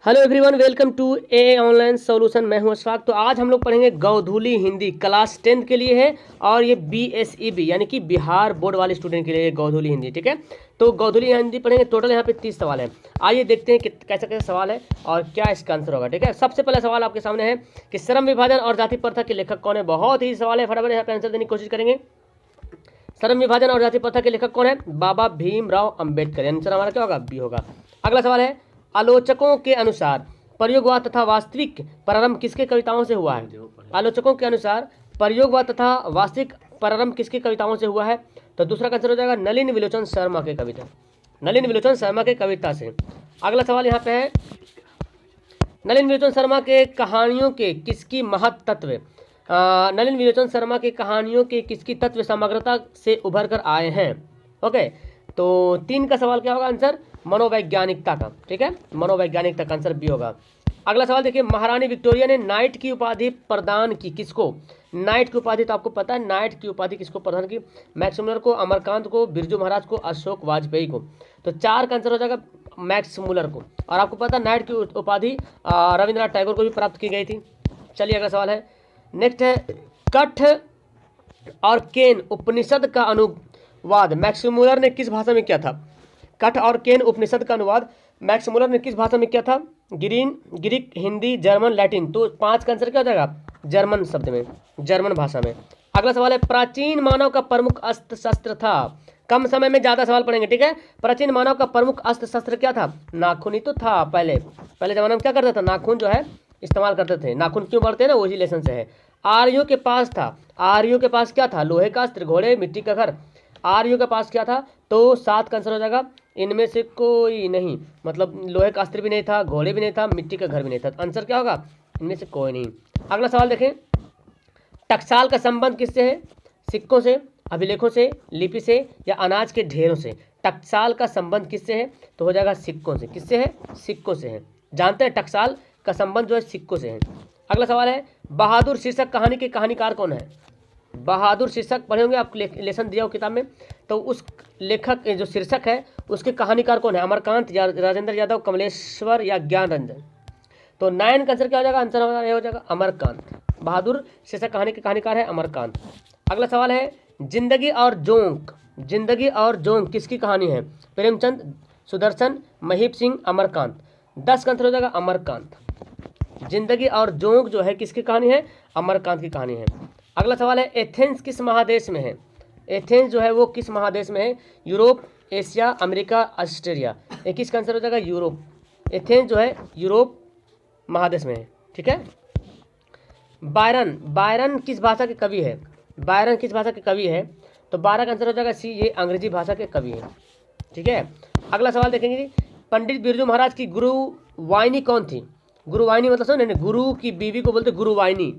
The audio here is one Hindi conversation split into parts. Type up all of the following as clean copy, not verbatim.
Hello everyone, welcome to a online solution. मैं हूं अशफाक। तो आज हम लोग पढ़ेंगे गोधूली हिंदी, क्लास 10 के लिए है और ये BSEB यानी कि बिहार बोर्ड वाले स्टूडेंट के लिए ये गोधूली हिंदी। ठीक है, तो गोधूली हिंदी पढ़ेंगे। टोटल यहाँ पे 30 सवाल है। आइए देखते हैं कि कैसे कैसे सवाल है और क्या इसका आंसर होगा। ठीक है, सबसे पहला सवाल आपके सामने है कि श्रम विभाजन और जाति प्रथा के लेखक कौन है। बहुत ही सवाल है, फटाफट यहाँ पे आंसर देने की कोशिश करेंगे। श्रम विभाजन और जाति प्रथा के लेखक कौन है? बाबा भीमराव अंबेडकर। आंसर हमारा क्या होगा? बी होगा। अगला सवाल है, आलोचकों के अनुसार प्रयोगवाद तथा वास्तविक प्रारंभ किसके कविताओं से हुआ है? आलोचकों के अनुसार प्रयोगवाद तथा वास्तविक प्रारंभ किसकी कविताओं से हुआ है? तो दूसरा का आंसर हो जाएगा नलिन विलोचन शर्मा के कविता, नलिन विलोचन शर्मा के कविता से। अगला सवाल यहाँ पे है, नलिन विलोचन शर्मा के कहानियों के किसकी महत तत्व नलिन विलोचन शर्मा के कहानियों के किसकी तत्व समग्रता से उभर कर आए हैं? ओके, तो 3 का सवाल क्या होगा आंसर? मनोवैज्ञानिकता का। ठीक है, मनोवैज्ञानिकता का आंसर बी होगा। अगला सवाल देखिए, महारानी विक्टोरिया ने नाइट की उपाधि प्रदान की किसको? नाइट की उपाधि तो आपको पता है, नाइट की उपाधि किसको प्रदान की? मैक्समुलर को, अमरकांत को, बिरजू महाराज को, अशोक वाजपेयी को। तो 4 का आंसर हो जाएगा मैक्समुलर को। और आपको पता है नाइट की उपाधि रविंद्रनाथ टैगोर को भी प्राप्त की गई थी। चलिए अगला सवाल है, नेक्स्ट है, कठ और केन उपनिषद का अनुवाद मैक्समुलर ने किस भाषा में किया था? कठ और केन उपनिषद का अनुवाद मैक्समुलर ने किस भाषा में किया था? Greek, Hindi, German, Latin. तो 5 का आंसर क्या हो जाएगा? जर्मन शब्द में, जर्मन भाषा में। अगला सवाल है, प्राचीन मानव का प्रमुख अस्त्र शस्त्र था। कम समय में ज्यादा सवाल पढ़ेंगे। ठीक है, प्राचीन मानव का प्रमुख अस्त्र शस्त्र क्या था? नाखून ही तो था। पहले जमाने में क्या करता था? नाखून जो है इस्तेमाल करते थे। नाखून क्यों बढ़ते हैं ना, वही लेसन से है। आर्यों के पास था, आर्यों के पास क्या था? लोहे का अस्त्र, घोड़े, मिट्टी का घर। आर्यों के पास क्या था? तो 7 का आंसर हो जाएगा इनमें से कोई नहीं। मतलब लोहे का अस्त्र भी नहीं था, घोड़े भी नहीं था, मिट्टी का घर भी नहीं था। आंसर क्या होगा? इनमें से कोई नहीं। अगला सवाल देखें, टकसाल का संबंध किससे है? सिक्कों से, अभिलेखों से, लिपि से या अनाज के ढेरों से? टकसाल का संबंध किससे है? तो हो जाएगा सिक्कों से। किससे है? सिक्कों से है। जानते हैं टकसाल का संबंध जो है सिक्कों से है। अगला सवाल है, बहादुर शीर्षक कहानी के कहानीकार कौन है? बहादुर शीर्षक पढ़े होंगे आप, लेसन दिया हो किताब में। तो उस लेखक जो शीर्षक है उसके कहानीकार कौन है? अमरकांत या राजेंद्र यादव, कमलेश्वर या ज्ञान रंजन। तो 9 का आंसर क्या हो जाएगा? आंसर हमारा हो जाएगा अमरकांत। बहादुर शीर्षक कहानी के कहानीकार है अमरकांत। अगला सवाल है, जिंदगी और जोंक, जिंदगी और जोंक किसकी कहानी है? प्रेमचंद, सुदर्शन, महीप सिंह, अमरकांत। 10 का आंसर हो जाएगा अमरकांत। जिंदगी और जोंक जो है किसकी कहानी है? अमरकांत की कहानी है। अगला सवाल है, एथेंस किस महादेश में है? एथेंस जो है वो किस महादेश में है? Europe, Asia, America, Australia. 21 का आंसर हो जाएगा यूरोप। एथेंस जो है यूरोप महादेश में है। ठीक है, बायरन, बायरन किस भाषा के कवि है? बायरन किस भाषा के कवि है? तो 12 का आंसर हो जाएगा सी, ये अंग्रेजी भाषा के कवि है। ठीक है, अगला सवाल देखेंगे, पंडित बिरजू महाराज की गुरुवाहिनी कौन थी? गुरुवाहिनी मतलब समझे, गुरु की बीवी को बोलते गुरुवाहिनी,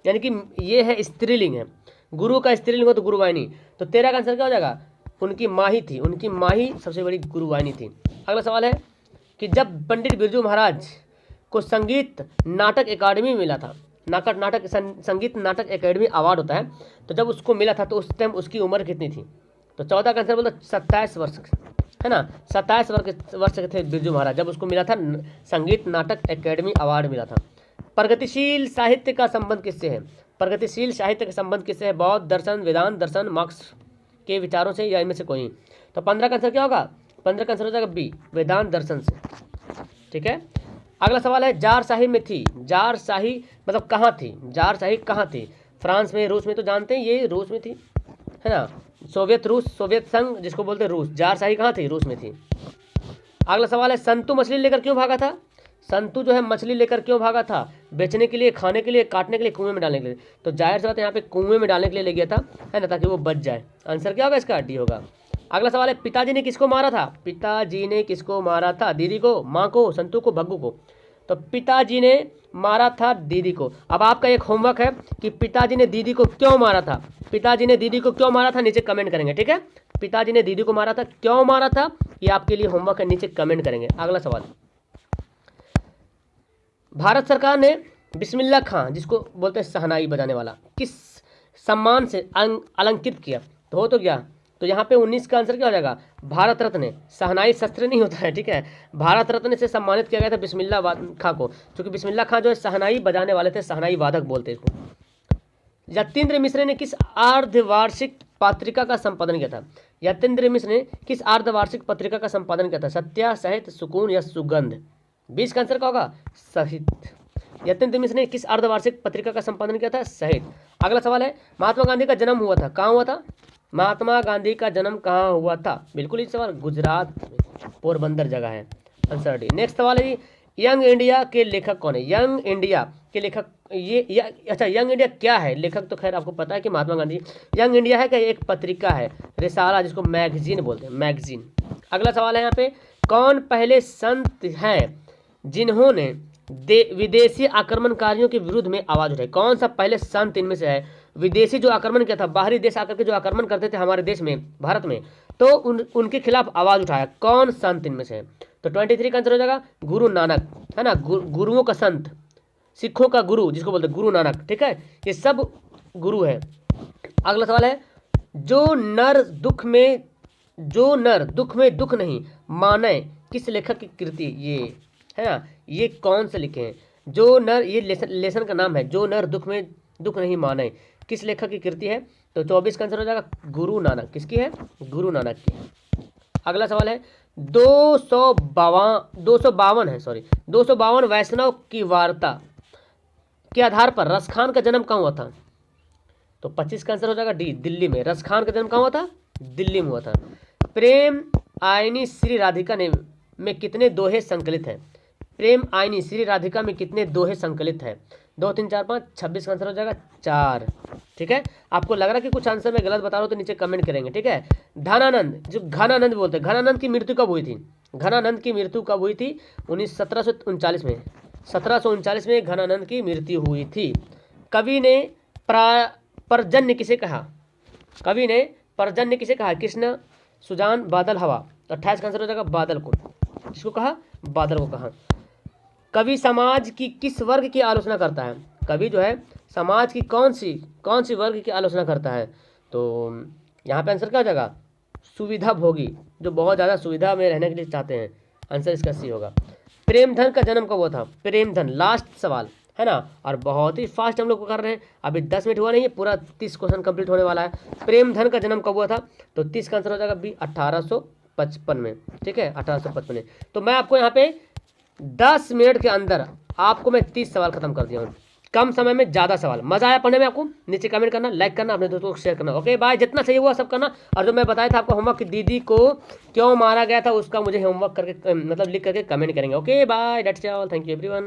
यानी कि ये है स्त्रीलिंग है। गुरु का स्त्रीलिंग हो तो गुरुवाहिनी। तो 13 का आंसर क्या हो जाएगा? उनकी माही थी, उनकी माही सबसे बड़ी गुरुवाहिनी थी। अगला सवाल है कि जब पंडित बिरजू महाराज को संगीत नाटक अकादमी मिला था, संगीत नाटक अकादमी अवार्ड होता है, तो जब उसको मिला था तो उस टाइम उसकी उम्र कितनी थी? तो 14 का आंसर बोलता 27 वर्ष है ना, 27 वर्ष के थे बिरजू महाराज जब उसको मिला था संगीत नाटक अकादमी अवार्ड मिला था। प्रगतिशील साहित्य का संबंध किससे है? प्रगतिशील साहित्य का संबंध किससे है? बौद्ध दर्शन, वेदांत दर्शन, मार्क्स के विचारों से या इनमें से कोई। तो 15 का आंसर क्या होगा? 15 का आंसर हो जाएगा बी, वेदांत दर्शन से। ठीक है, अगला सवाल है, जारशाही में थी, जारशाही मतलब कहाँ थी? जारशाही कहाँ थी? फ्रांस में, रूस में। तो जानते हैं ये रूस में थी, है ना, सोवियत रूस, सोवियत संघ जिसको बोलते हैं रूस। जारशाही कहाँ थी? रूस में थी। अगला सवाल है, संतु मछली लेकर क्यों भागा था? संतु जो है मछली लेकर क्यों भागा था? बेचने के लिए, खाने के लिए, काटने के लिए, कुएं में डालने के लिए। तो जाहिर सी बात है यहाँ पे कुएं में डालने के लिए ले गया था, है ना, ताकि वो बच जाए। आंसर क्या होगा इसका? डी होगा। अगला सवाल है, पिताजी ने किसको मारा था? पिताजी ने किसको मारा था? दीदी को, माँ को, संतु को, भग्गू को। तो पिताजी ने मारा था दीदी को। अब आपका एक होमवर्क है कि पिताजी ने दीदी को क्यों मारा था? पिताजी ने दीदी को क्यों मारा था, नीचे कमेंट करेंगे। ठीक है, पिताजी ने दीदी को मारा था, क्यों मारा था, ये आपके लिए होमवर्क है, नीचे कमेंट करेंगे। अगला सवाल, भारत सरकार ने बिस्मिल्लाह खां, जिसको बोलते हैं शहनाई बजाने वाला, किस सम्मान से अलंकृत किया? तो हो तो गया, तो यहाँ पे 19 का आंसर क्या हो जाएगा, भारत रत्न। शहनाई शस्त्र नहीं होता है, ठीक है, भारत रत्न से सम्मानित किया गया था बिस्मिल्लाह खां को, क्योंकि बिस्मिल्लाह खां जो है शहनाई बजाने वाले थे, शहनाई वादक बोलते हैं इसको। यतीन्द्र मिश्र ने किस अर्धवार्षिक पत्रिका का संपादन किया था? यतीन्द्र मिश्र ने किस अर्धवार्षिक पत्रिका का संपादन किया था? सत्या, साहित्य, सुकून या सुगंध? 20 का आंसर क्या होगा, साहित्य। यतीन्द्र मिश्र ने किस अर्धवार्षिक पत्रिका का संपादन किया था? साहित्य। अगला सवाल है, महात्मा गांधी का जन्म हुआ था, कहाँ हुआ था? महात्मा गांधी का जन्म कहाँ हुआ था? बिल्कुल इस सवाल गुजरात में, पोरबंदर जगह है, आंसर डी। नेक्स्ट सवाल है, यंग इंडिया के लेखक कौन है? यंग इंडिया के लेखक अच्छा, यंग इंडिया क्या है? लेखक तो खैर आपको पता है कि महात्मा गांधी। यंग इंडिया है क्या? एक पत्रिका है, रिसाला, जिसको मैगजीन बोलते हैं, मैगजीन। अगला सवाल है यहाँ पे, कौन पहले संत हैं जिन्होंने विदेशी आक्रमणकारियों के विरुद्ध में आवाज उठाई? कौन सा पहले संत इनमें से है विदेशी जो आक्रमण किया था, बाहरी देश आकर के जो आक्रमण करते थे हमारे देश में, भारत में, तो उनके खिलाफ आवाज उठाया, कौन संत इनमें से है? तो 23 का आंसर हो जाएगा गुरु नानक, है ना, गुरुओं का संत, सिखों का गुरु जिसको बोलते हैं, गुरु नानक, ठीक है, ये सब गुरु है। अगला सवाल है, जो नर दुख में दुख नहीं माने, किस लेखक की कृति? ये है ना, ये कौन से लिखे हैं? जो नर, ये लेसन का नाम है, जो नर दुख में दुख नहीं माने, किस लेखक की कृति है? तो 24 का आंसर हो जाएगा गुरु नानक। किसकी है? गुरु नानक की। अगला सवाल है, 252 वैष्णव की वार्ता के आधार पर रसखान का जन्म कहाँ हुआ था? तो 25 का आंसर हो जाएगा डी, दिल्ली में। रसखान का जन्म कहाँ हुआ था? दिल्ली में हुआ था। प्रेम आयनी श्री राधिका में कितने दोहे संकलित हैं? प्रेम आयनी श्री राधिका में कितने दोहे संकलित हैं? 2, 3, 4, 5। 26 का आंसर हो जाएगा 4, ठीक है। आपको लग रहा है कि कुछ आंसर मैं गलत बता रहा हूँ तो नीचे कमेंट करेंगे, ठीक है। धनानंद, जो घनानंद बोलते हैं, घनानंद की मृत्यु कब हुई थी? घनानंद की मृत्यु कब हुई थी? 1739 में। 1739 में घनानंद की मृत्यु हुई थी। कवि ने परजन्य किसे कहा? कवि ने परजन्य किसे कहा? कृष्ण, सुजान, बादल, हवा। 28 का आंसर हो जाएगा बादल को। किसको कहा? बादल को कहा। कवि समाज की किस वर्ग की आलोचना करता है? कवि जो है समाज की कौन सी वर्ग की आलोचना करता है? तो यहाँ पे आंसर क्या हो जाएगा? सुविधा भोगी, जो बहुत ज़्यादा सुविधा में रहने के लिए चाहते हैं। आंसर इसका सी होगा। प्रेमधन का जन्म कब हुआ था? प्रेमधन, लास्ट सवाल है ना, और बहुत ही फास्ट हम लोग कर रहे हैं, अभी 10 मिनट हुआ नहीं है, पूरा 30 क्वेश्चन कंप्लीट होने वाला है। प्रेमधन का जन्म कब हुआ था? तो 30 का आंसर हो जाएगा बी, 1855 में, ठीक है, 1855 में। तो मैं आपको यहाँ पे 10 मिनट के अंदर आपको मैं 30 सवाल खत्म कर दिया हूँ, कम समय में ज़्यादा सवाल। मजा आया पढ़ने में आपको? नीचे कमेंट करना, लाइक करना, अपने दोस्तों को शेयर करना। ओके बाय, जितना सही हुआ सब करना। और जो मैं बताया था आपको होमवर्क, दीदी को क्यों मारा गया था, उसका मुझे होमवर्क करके मतलब लिख करके कमेंट करेंगे। Okay bye, that's all, thank you everyone.